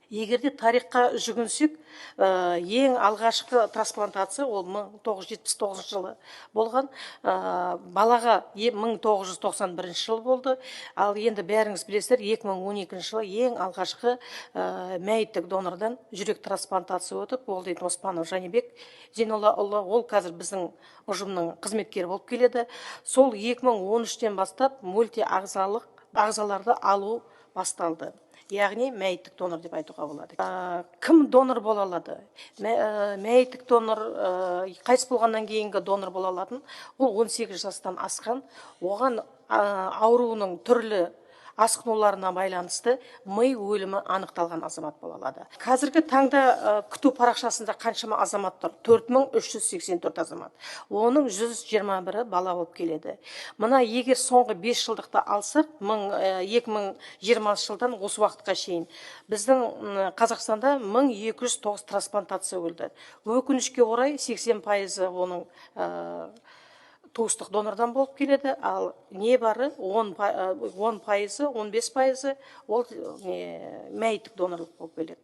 Егерде тарихқа жүгінсек, ең алғашқы трансплантация ол 1979 жылы болған, балаға 1991 жыл болды. Ал енді бәріңіз білесіздер, 2012 жылы ең алғашқы мәйіттік донордан жүрек трансплантация өтіп, ол дейді Оспанов Жанибек Зейноллаұлы, ол қазір біздің ұжымның қызметкері болып келеді. Сол 2013-тен бастап ағзаларды алу басталды. Яғни мәйіттік донор деп айтуға болады. Кім донор бола алады? Мәйіттік донор қайтыс болғаннан кейінгі донор бола алатын. Ол 18 жастан асқан, оған ауруының түрлі асқынуларына байланысты ми өлімі анықталған азамат бола алады. Қазіргі таңда күту парақшасында қаншама азамат тұр? 4384 азамат. Оның 121-і бала болып келеді. Мына егер соңғы 5 жылдықты алсақ, 2020 жылдан осы уақытқа шейін біздің Қазақстанда 1209 трансплантация болды. Өкінішке орай 80% оның туыстық донордан болып келеді, ал не бары 10%, 15% ол мәйіттік донорлық болып келеді.